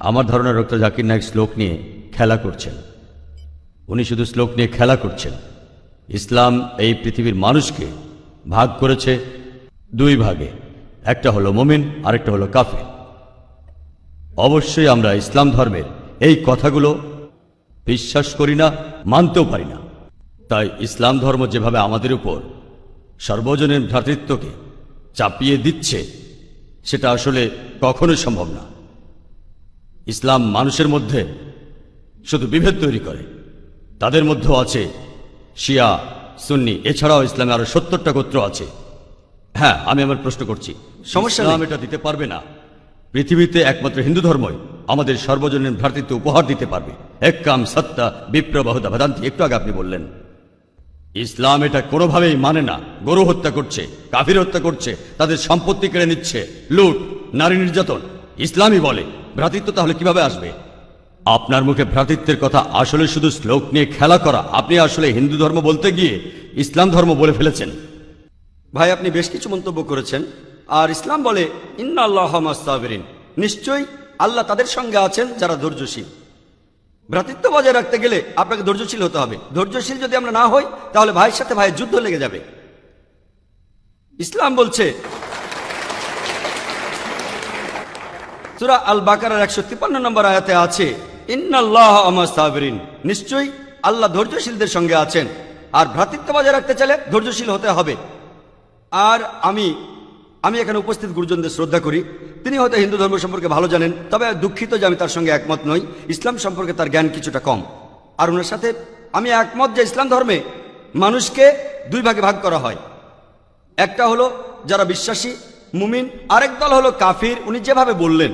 আমার ধারণা ডক্টর জাকির নায়েক শ্লোক নিয়ে খেলা করছেন। উনি শুধু শ্লোক নিয়ে খেলা করছেন। ইসলাম এই পৃথিবীর মানুষকে ভাগ করেছে দুই ভাগে, একটা হলো মুমিন, আরেকটা হলো কাফির। অবশ্যই আমরা ইসলাম ধর্মের এই কথাগুলো বিশ্বাস করি না, মানতেও পারি না। তাই ইসলাম ধর্ম যেভাবে আমাদের উপর সর্বজনীন ভ্রাতৃত্বকে চাপিয়ে দিচ্ছে, সেটা আসলে কখনোই সম্ভব না। ইসলাম মানুষের মধ্যে শুধু বিভেদ তৈরি করে। তাদের মধ্যেও আছে শিয়া, সুন্নি, এছাড়াও ইসলামে আরো 70টা গোত্র আছে। হ্যাঁ, আমি আমার প্রশ্ন করছি, সমস্যা ইসলাম এটা দিতে পারবে না। পৃথিবীতে একমাত্র হিন্দু ধর্মই আমাদের সর্বজনীন ভ্রাতৃত্ব উপহার দিতে পারবে। একাম সত্তা বিপ্রবাহুদা ভেদান্তি, একটু আগে আপনি বললেন। ইসলাম এটা কোনোভাবেই মানে না। গরু হত্যা করছে, কাফির হত্যা করছে, তাদের সম্পত্তি কেড়ে নিচ্ছে, লুট, নারী নির্যাতন। ইসলামই বলে ভ্রাতৃত্ব, তাহলে কিভাবে আসবে? আপনার মুখে ভ্রাতৃত্বের কথা আসলে শুধু শ্লোক নিয়ে খেলা করা। আপনি আসলে হিন্দু ধর্ম বলতে গিয়ে ইসলাম ধর্ম বলে ফেলেছেন। ভাই, আপনি বেশ কিছু মন্তব্য করেছেন। আর ইসলাম বলে ইন্নাল্লাহ মা'আস সাবিরিন, নিশ্চয়ই আল্লাহ তাদের সঙ্গে আছেন যারা ধৈর্যশীল। ভ্রাতৃত্ব বজায় রাখতে গেলে আপনাকে ধৈর্যশীল হতে হবে। ধৈর্যশীল যদি আমরা না হই, তাহলে ভাইয়ের সাথে ভাইয়ের যুদ্ধ লেগে যাবে। ইসলাম বলছে সূরা আল বাকারার 153 নম্বর আয়াতে আছে, ইন্নাল্লাহ মা'আস সাবিরিন, নিশ্চয়ই আল্লাহ ধৈর্যশীলদের সঙ্গে আছেন। আর ভ্রাতৃত্ব বজায় রাখতে চাইলে ধৈর্যশীল হতে হবে। আর আমি এখানে উপস্থিত গুরুজনদের শ্রদ্ধা করি। তিনি হয়তো হিন্দু ধর্ম সম্পর্কে ভালো জানেন, তবে দুঃখিত যে আমি তার সঙ্গে একমত নই। ইসলাম সম্পর্কে তার জ্ঞান কিছুটা কম। আর ওনার সাথে আমি একমত যে ইসলাম ধর্মে মানুষকে দুই ভাগে ভাগ করা হয়। একটা হলো যারা বিশ্বাসী মুমিন, আরেক দল হলো কাফির, উনি যেভাবে বললেন।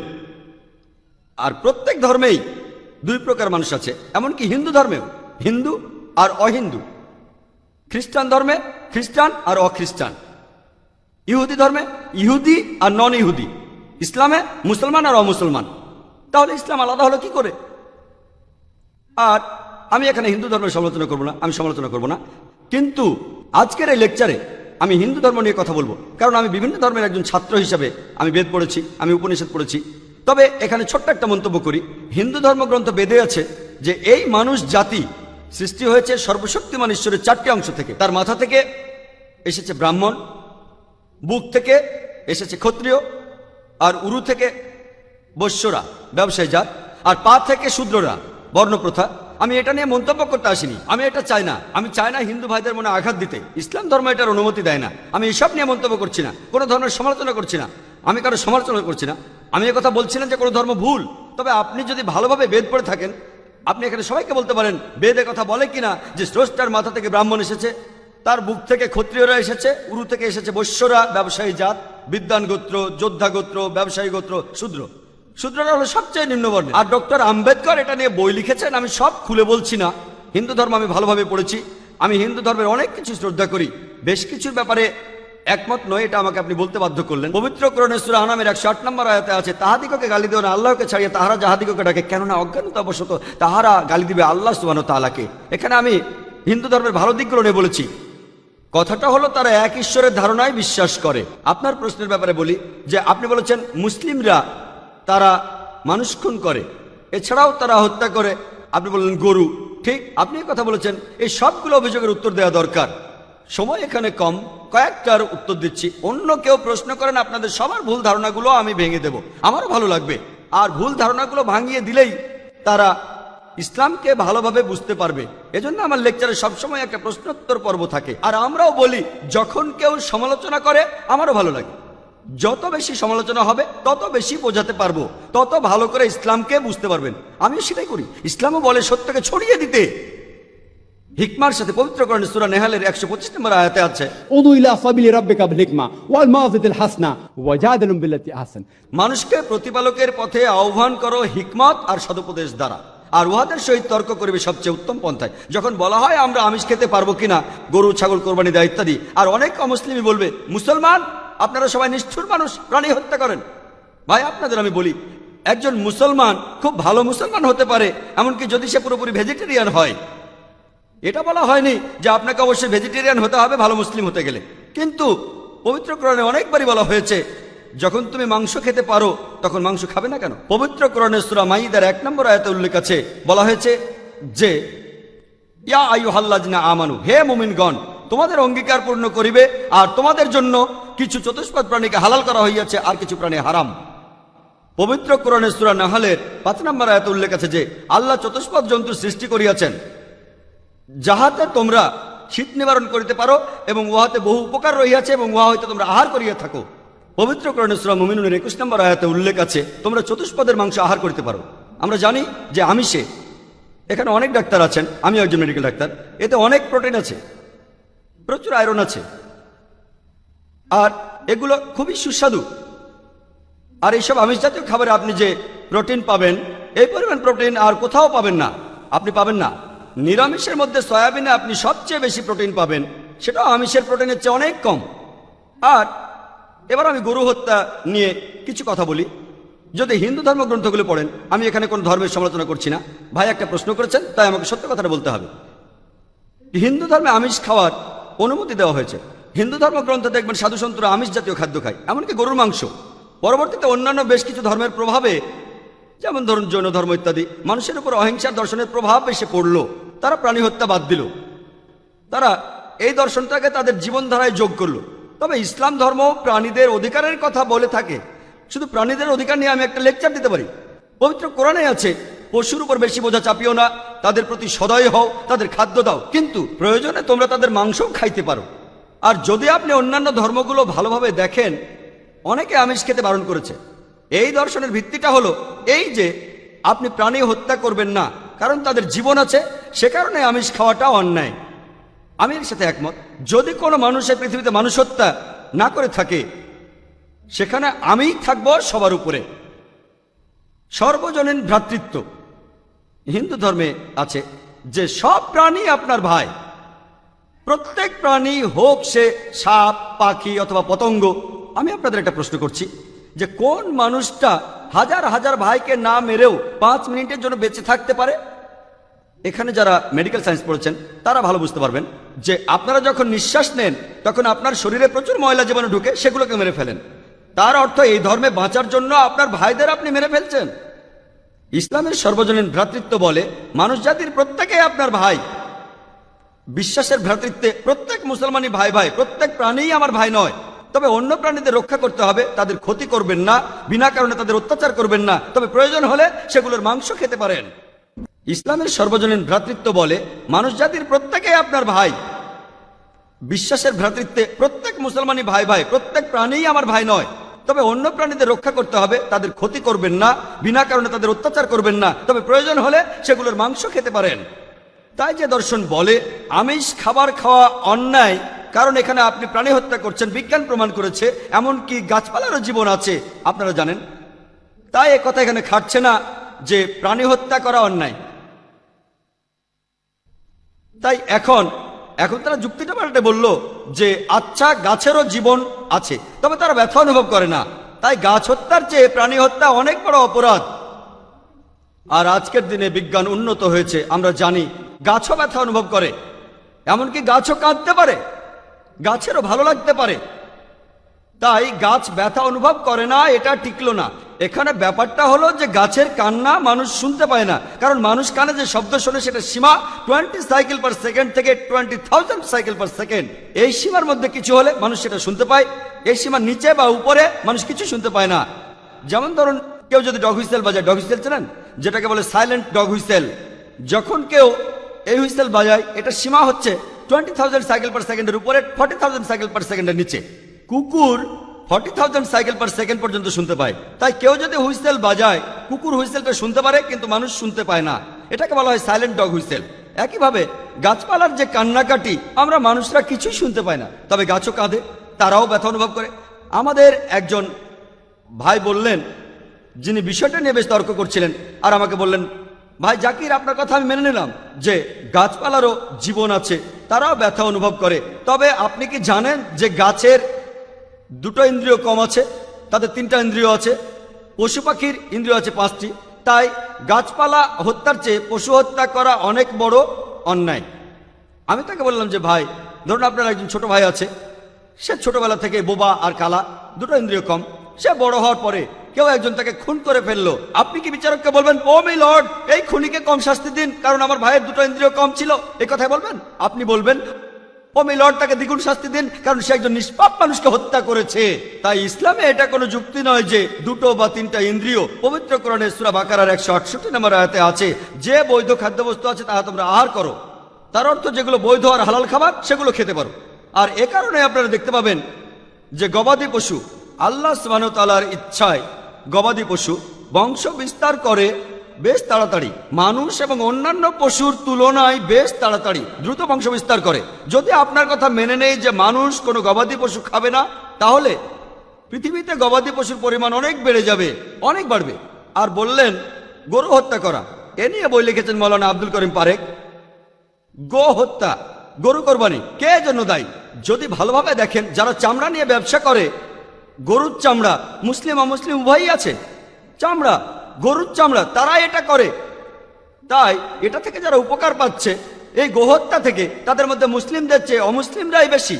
আর প্রত্যেক ধর্মেই দুই প্রকার মানুষ আছে, এমনকি হিন্দু ধর্মেও হিন্দু আর অহিন্দু। খ্রিস্টান ধর্মে খ্রিস্টান আর অখ্রিস্টান, ইহুদি ধর্মে ইহুদি আর নন ইহুদি, ইসলামে মুসলমান আর অমুসলমান। তাহলে ইসলাম আলাদা হলো কি করে? আর আমি এখানে হিন্দু ধর্মের সমালোচনা করব না, আমি সমালোচনা করব না। কিন্তু আজকের এই লেকচারে আমি হিন্দু ধর্ম নিয়ে কথা বলবো, কারণ আমি বিভিন্ন ধর্মের একজন ছাত্র হিসাবে আমি বেদ পড়েছি, আমি উপনিষদ পড়েছি। তবে এখানে ছোট্ট একটা মন্তব্য করি। হিন্দু ধর্মগ্রন্থ বেদে আছে যে এই মানুষ জাতি সৃষ্টি হয়েছে সর্বশক্তিমান ঈশ্বরের 4টি অংশ থেকে। তার মাথা থেকে এসেছে ব্রাহ্মণ, বুক থেকে এসেছে ক্ষত্রিয়, আর উরু থেকে বৈশ্যরা ব্যবসায়ী জাত, আর পা থেকে শূদ্ররা বর্ণপ্রথা। আমি এটা নিয়ে মন্তব্য করতে আসিনি, আমি এটা চাই না। আমি চাই না হিন্দু ভাইদের মনে আঘাত দিতে। ইসলাম ধর্ম এটার অনুমতি দেয় না। আমি এসব নিয়ে মন্তব্য করছি না, কোনো ধর্মের সমালোচনা করছি না, আমি কারো সমালোচনা করছি না। আমি কথা বলছি না যে কোনো ধর্ম ভুল। তবে আপনি যদি ভালোভাবে বেদ পড়ে থাকেন, আপনি এখানে সবাইকে বলতে পারেন বেদে কথা বলে কিনা যে স্রষ্টার মাথা থেকে ব্রাহ্মণ এসেছে, তার বুক থেকে ক্ষত্রিয়রা এসেছে, উরু থেকে এসেছে বৈশ্যরা ব্যবসায়ী জাত, বিদ্বান গোত্র, যোদ্ধা গোত্র, ব্যবসায়ী গোত্র, শূদ্র। শূদ্ররা হলো সবচেয়ে নিম্নবর্ণের। আর ডক্টর আম্বেদকর এটা নিয়ে বই লিখেছেন। আমি সব খুলে বলছি না। হিন্দু ধর্ম আমি ভালোভাবে পড়েছি। আমি হিন্দু ধর্মের অনেক কিছু শ্রদ্ধা করি, বেশ কিছুর ব্যাপারে একমত নয়, এটা আমাকে আপনি বলতে বাধ্য করলেন। পবিত্র কোরআনে সূরা আনামের 108 নম্বর আয়াতে আছে, তাহাদিগকে গালি দিও না আল্লাহকে ছাড়িয়ে তাহারা যাহাদিগকে ডাকে, কেননা অজ্ঞানতাবশত তাহারা গালি দিবে আল্লাহ সুবহানাহু ওয়া তাআলাকে। এখানে আমি হিন্দু ধর্মের ভালো দিকগুলো নিয়ে বলেছি। কথাটা হলো তারা এক ঈশ্বরের ধারণায় বিশ্বাস করে। আপনার প্রশ্নের ব্যাপারে বলি যে আপনি বলেছেন মুসলিমরা তারা মানুষ খুন করে, এছাড়াও তারা হত্যা করে। আপনি বললেন গরু, ঠিক আপনি কথা বলেছেন। এই সবগুলো অভিযোগের উত্তর দেওয়া দরকার, সময় এখানে কম, কয়েকটার উত্তর দিচ্ছি। অন্য কেউ প্রশ্ন করেন, আপনাদের সবার ভুল ধারণাগুলো আমি ভেঙে দেব, আমারও ভালো লাগবে। আর ভুল ধারণাগুলো ভাঙিয়ে দিলেই তারা ইসলামকে ভালোভাবে বুঝতে পারবে। এজন্য আমার লেকচারে সবসময় একটা প্রশ্নোত্তর পর্ব থাকে। আর আমরাও বলি যখন কেউ সমালোচনা করে আমারও ভালো লাগে। যত বেশি সমালোচনা হবে তত বেশি বোঝাতে পারবো, তত ভালো করে ইসলামকে বুঝতে পারবেন। আমিও সেটাই করি। ইসলামও বলে সত্যকে ছড়িয়ে দিতে। হিকমার সাথে পবিত্র কোরআনে সূরা নেহালের 125 নম্বর আয়াতে আছে, উদু ইলা সাবিলি রাব্বিকা বিল হিকমা ওয়াল মাউযিতিল হাসনা ওয়াজাদিলুম বিল্লাতি আহসান। মানুষকে প্রতিপালকের পথে আহ্বান করো হিকমত আর সদুপদেশ দ্বারা, আর উহাদের সহিত তর্ক করবে সবচেয়ে উত্তম পন্থায়। যখন বলা হয় আমরা আমিষ খেতে পারবো কিনা, গরু ছাগল কোরবানি দেয় ইত্যাদি, আর অনেক অমুসলিমই বলবে মুসলমান আপনারা সবাই নিষ্ঠুর মানুষ, প্রাণী হত্যা করেন। ভাই, আপনাদের আমি বলি একজন মুসলমান খুব ভালো মুসলমান হতে পারে, এমনকি যদি সে পুরোপুরি ভেজিটেরিয়ান হয়। এটা বলা হয়নি যে আপনাকে অবশ্যই ভেজিটেরিয়ান হতে হবে ভালো মুসলিম হতে গেলে। কিন্তু পবিত্র কোরআনে অনেকবারই বলা হয়েছে যখন তুমি মাংস খেতে পারো তখন মাংস খাবে না কেন? পবিত্র কোরআনের সূরা মাইদার 1 নম্বর আয়াতে উল্লেখ আছে, বলা হয়েছে যে ইয়া আইয়ুহাল্লাযিনা আমানু, হে মুমিনগণ, তোমাদের অঙ্গীকার পূর্ণ করিবে, আর তোমাদের জন্য কিছু চতুষ্পদ প্রাণীকে হালাল করা হইয়াছে, আর কিছু প্রাণী হারাম। পবিত্র কোরআনের সূরা নাহলের 5 নম্বর আয়াতে উল্লেখ আছে যে আল্লাহ চতুষ্পদ জন্তু সৃষ্টি করিয়াছেন, যাহাতে তোমরা শীত নিবারণ করিতে পারো, এবং উহাতে বহু উপকার রহিয়াছে, এবং উহা হইতে তোমরা আহার করিয়া থাকো। পবিত্র কোরআনের সূরা মুমিনুনের 21 নম্বর আয়াতে উল্লেখ আছে তোমরা চতুষ্পদের মাংস আহার করিতে পারো। আমরা জানি যে আমিষে, এখানে অনেক ডাক্তার আছেন, আমি একজন মেডিকেল ডাক্তার, এতে অনেক প্রোটিন আছে, প্রচুর আয়রন আছে, আর এগুলো খুবই সুস্বাদু। আর এইসব আমিষ জাতীয় খাবারে আপনি যে প্রোটিন পাবেন, এই পরিমাণ প্রোটিন আর কোথাও পাবেন না, আপনি পাবেন না। নিরামিষের মধ্যে সয়াবিনে আপনি সবচেয়ে বেশি প্রোটিন পাবেন, সেটাও আমিষের প্রোটিনের চেয়ে অনেক কম। আর এবার আমি গরু হত্যা নিয়ে কিছু কথা বলি। যদি হিন্দু ধর্মগ্রন্থগুলো পড়েন, আমি এখানে কোন ধর্মের সমালোচনা করছি না, ভাই একটা প্রশ্ন করেছেন তাই আমাকে সত্য কথাটা বলতে হবে। হিন্দু ধর্মে আমিষ খাওয়ার অনুমতি দেওয়া হয়েছে। হিন্দু ধর্মগ্রন্থে দেখবেন সাধুসন্তরা আমিষ জাতীয় খাদ্য খায়, এমনকি গরুর মাংস। পরবর্তীতে অন্যান্য বেশ কিছু ধর্মের প্রভাবে, যেমন ধরুন জৈন ধর্ম ইত্যাদি, মানুষের উপর অহিংসার দর্শনের প্রভাব এসে পড়ল, তারা প্রাণী হত্যা বাদ দিল, তারা এই দর্শনটাকে তাদের জীবনধারায় যোগ করলো। তবে ইসলাম ধর্ম প্রাণীদের অধিকারের কথা বলে থাকে। শুধু প্রাণীদের অধিকার নিয়ে আমি একটা লেকচার দিতে পারি। পবিত্র কোরআনে আছে, পশুর উপর বেশি বোঝা চাপিও না, তাদের প্রতি সদয় হও, তাদের খাদ্য দাও, কিন্তু প্রয়োজনে তোমরা তাদের মাংসও খাইতে পারো। আর যদি আপনি অন্যান্য ধর্মগুলো ভালোভাবে দেখেন, অনেকে আমিষ খেতে বারণ করেছে। এই দর্শনের ভিত্তিটা হলো এই যে আপনি প্রাণী হত্যা করবেন না, কারণ তাদের জীবন আছে, সে কারণে আমিষ খাওয়াটা অন্যায়। আমি এর সাথে একমত। যদি কোনো মানুষের পৃথিবীতে মানুষ হত্যা না করে থাকে, সেখানে আমিই থাকবো সবার উপরে। সর্বজনীন ভ্রাতৃত্ব হিন্দু ধর্মে আছে যে সব প্রাণী আপনার ভাই। প্রত্যেক প্রাণী, হোক সে সাপ, পাখি অথবা পতঙ্গ। আমি আপনাদের একটা প্রশ্ন করছি যে কোন মানুষটা হাজার হাজার ভাইকে না মেরেও 5 মিনিটের জন্য বেঁচে থাকতে পারে? এখানে যারা মেডিকেল সায়েন্স পড়েছেন তারা ভালো বুঝতে পারবেন যে আপনারা যখন নিঃশ্বাস নেন তখন আপনার শরীরে প্রচুর ময়লা জীবাণু ঢুকে, সেগুলোকে মেরে ফেলেন। তার অর্থ এই ধর্মে বাঁচার জন্য আপনার ভাইদের আপনি মেরে ফেলছেন। ইসলামের সর্বজনীন ভ্রাতৃত্ব বলে মানুষ জাতির প্রত্যেকেই আপনার ভাই। বিশ্বাসের ভ্রাতৃত্বে প্রত্যেক মুসলমানই ভাই ভাই, প্রত্যেক প্রাণীই আমার ভাই নয়। তবে অন্য প্রাণীদের রক্ষা করতে হবে, তাদের ক্ষতি করবেন না, বিনা কারণে তাদের অত্যাচার করবেন না, তবে প্রয়োজন হলে সেগুলোর মাংস খেতে পারেন। ইসলামের সর্বজনীন ভ্রাতৃত্ব বলে মানুষ জাতির প্রত্যেকেই আপনার ভাই। বিশ্বাসের ভ্রাতৃত্বে প্রত্যেক মুসলমানই ভাই ভাই, প্রত্যেক প্রাণীই আমার ভাই নয়। তবে অন্য প্রাণীদের রক্ষা করতে হবে, তাদের ক্ষতি করবেন না, বিনা কারণে তাদের অত্যাচার করবেন না, তবে প্রয়োজন হলে সেগুলোর মাংস খেতে পারেন। তাই যে দর্শন বলে আমিষ খাবার খাওয়া অন্যায়, কারণ এখানে আপনি প্রাণী হত্যা করছেন, বিজ্ঞান প্রমাণ করেছে, এমনকি গাছপালারও জীবন আছে, আপনারা জানেন। তাই কথা এখানে খাটছে না যে প্রাণী হত্যা করা অন্যায়। তাই এখন তারা যুক্তিটা পাল্টে বলল যে আচ্ছা, গাছেরও জীবন আছে, তবে তারা ব্যথা অনুভব করে না, তাই গাছ হত্যার চেয়ে প্রাণী হত্যা অনেক বড় অপরাধ। আর আজকের দিনে বিজ্ঞান উন্নত হয়েছে, আমরা জানি গাছও ব্যথা অনুভব করে, এমনকি গাছও কাঁদতে পারে, গাছেরও ভালো লাগতে পারে। তাই গাছ ব্যথা অনুভব করে না, এটা টিকলো না। এখানে ব্যাপারটা হলো যে গাছের কান্না মানুষ শুনতে পায় না, কারণ মানুষ কানে যে শব্দ শোনে সেটা সীমা 20 সাইকেল পার সেকেন্ড থেকে 20,000 সাইকেল পার সেকেন্ড। এই সীমার মধ্যে কিছু হলে মানুষ সেটা শুনতে পায়, এই সীমার নিচে বা উপরে মানুষ কিছু শুনতে পায় না। যেমন ধরুন, কেউ যদি ডগ হুইসেল বাজায়, ডগ হুইসেল চেনেন, যেটাকে বলে সাইলেন্ট ডগ হুইসেল। যখন কেউ এই হুইসেল বাজায়, এটা সীমা হচ্ছে 20,000 সাইকেল পার সেকেন্ডের উপরে, 40,000 সাইকেল পার সেকেন্ডের নিচে। কুকুর 40,000 সাইকেল পার সেকেন্ড পর্যন্ত শুনতে পায়। তাই কেউ যদি হুইসেল বাজায়, কুকুর হুইসেলটা শুনতে পারে, কিন্তু মানুষ শুনতে পায় না, এটাকে বলা হয় সাইলেন্ট ডগ হুইসেল। একইভাবে গাছপালার যে কান্নাকাটি, আমরা মানুষরা কিছুই শুনতে পাই না, তবে গাছও কাঁদে, তারাও ব্যথা অনুভব করে। আমাদের একজন ভাই বললেন, যিনি বিষয়টা নিয়ে বেশ তর্ক করছিলেন, আর আমাকে বললেন, ভাই জাকির, আপনার কথা আমি মেনে নিলাম যে গাছপালারও জীবন আছে, তারাও ব্যথা অনুভব করে, তবে আপনি কি জানেন যে গাছের 2টো ইন্দ্রিয় কম আছে, তাদের 3টা ইন্দ্রিয় আছে, পশু পাখির ইন্দ্রিয় আছে 5টি। তাই গাছপালা হত্যার চেয়ে পশু হত্যা করা অনেক বড় অন্যায়। আমি তাকে বললাম যে ভাই, ধরুন আপনার একজন ছোট ভাই আছে, সে ছোটবেলা থেকে বোবা আর কালা, 2টো ইন্দ্রিয় কম, সে বড় হওয়ার পরে কেউ একজন তাকে খুন করে ফেললো, আপনি কি বিচারককে বলবেন ও মাই লর্ড এই খুনিকে কম শাস্তি দিন কারণ আমার ভাইয়ের দুটো ইন্দ্রিয় কম ছিল, এই কথাই বলবেন? আপনি বলবেন ও মাই লর্ড তাকে দ্বিগুণ শাস্তি দিন কারণ সে একজন নিষ্পাপ মানুষকে হত্যা করেছে। তাই ইসলামে এটা কোনো যুক্তি নয় যে দুটো বা তিনটা ইন্দ্রিয়। পবিত্র কোরআনে সূরা বাকারার 168 নম্বর আয়াতে আছে, যে বৈধ খাদ্যবস্তু আছে তাহা তোমরা আহার করো। তার অর্থ যেগুলো বৈধ আর হালাল খাবার সেগুলো খেতে পারো। আর এ কারণে আপনারা দেখতে পাবেন যে গবাদি পশু আল্লাহ সুবহানাহু ওয়া তাআলার ইচ্ছায় গবাদি পশু বংশ বিস্তার করে বেশ তাড়াতাড়ি, মানুষ এবং অন্যান্য পশুর তুলনায় বেশ তাড়াতাড়ি দ্রুত বংশ বিস্তার করে। যদি আপনার কথা মেনে নেই যে মানুষ কোনো গবাদি পশু খাবে না, তাহলে পৃথিবীতে গবাদি পশুর পরিমাণ অনেক বেড়ে যাবে, অনেক বাড়বে। আর বললেন গরু হত্যা করা, এ নিয়ে বই লিখেছেন মৌলানা আব্দুল করিম পারেক। গো হত্যা, গরু কোরবানি কে জন্য দায়ী? যদি ভালোভাবে দেখেন, যারা চামড়া নিয়ে ব্যবসা করে, গরুর চামড়া মুসলিম অমুসলিম উভয়ই আছে, চামড়া গরুর চামড়া, তারা এটা করে। তাই এটা থেকে যারা উপকার পাচ্ছে এই গোহত্যা থেকে, তাদের মধ্যে মুসলিমদের চেয়ে অমুসলিমরাই বেশি।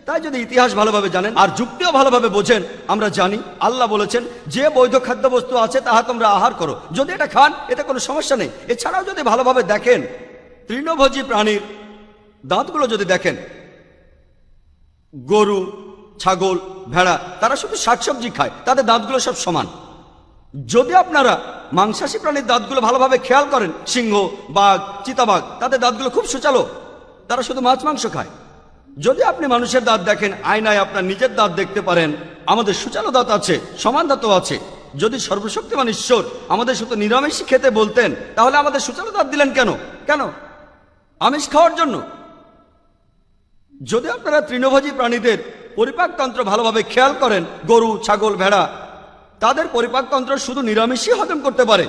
তাই যদি ইতিহাস ভালোভাবে জানেন আর যুক্তিও ভালোভাবে বোঝেন, আমরা জানি আল্লাহ বলেছেন যে বৈধ খাদ্যবস্তু আছে তাহা তোমরা আহার করো, যদি এটা খান এতে কোনো সমস্যা নেই। এছাড়াও যদি ভালোভাবে দেখেন, তৃণভোজী প্রাণীর দাঁতগুলো যদি দেখেন, গরু, ছাগল, ভেড়া তারা শুধু শাকসবজি খায়, তাদের দাঁতগুলো সব সমান। যদি আপনারা মাংসাশী প্রাণীর দাঁতগুলো ভালোভাবে খেয়াল করেন, সিংহ, বাঘ, চিতাবাঘ, তাদের দাঁতগুলো খুব সুচালো, তারা শুধু মাছ মাংস খায়। যদি আপনি মানুষের দাঁত দেখেন, আয়নায় আপনার নিজের দাঁত দেখতে পারেন, আমাদের সুচালো দাঁত আছে, সমান দাঁতও আছে। যদি সর্বশক্তিমান ঈশ্বর আমাদের শুধু নিরামিষ খেতে বলতেন, তাহলে আমাদের সুচালো দাঁত দিলেন কেন? কেন? আমিষ খাওয়ার জন্য। যদি আপনারা তৃণভোজী প্রাণীদের পরিপাকতন্ত্র ভালোভাবে খেয়াল করেন, গরু, ছাগল, ভেড়া, তাদের পরিপাকতন্ত্র শুধু নিরামিষই হজম করতে পারে।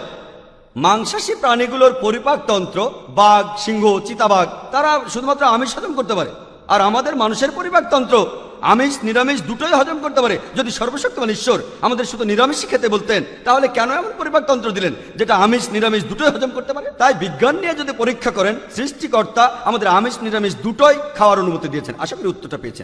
মাংসাশী প্রাণীগুলোর পরিপাকতন্ত্র, বাঘ, সিংহ, চিতাবাঘ, তারা শুধুমাত্র আমিষ হজম করতে পারে। আর আমাদের মানুষের পরিপাকতন্ত্র আমিষ নিরামিষ দুটোই হজম করতে পারে। যদি সর্বশক্তিমান ঈশ্বর আমাদের শুধু নিরামিষই খেতে বলতেন, তাহলে কেন এমন পরিপাকতন্ত্র দিলেন যেটা আমিষ নিরামিষ দুটোই হজম করতে পারে? তাই বিজ্ঞান নিয়ে যদি পরীক্ষা করেন, সৃষ্টিকর্তা আমাদের আমিষ নিরামিষ দুটোই খাওয়ার অনুমতি দিয়েছেন। আশা করি উত্তরটা পেয়েছেন।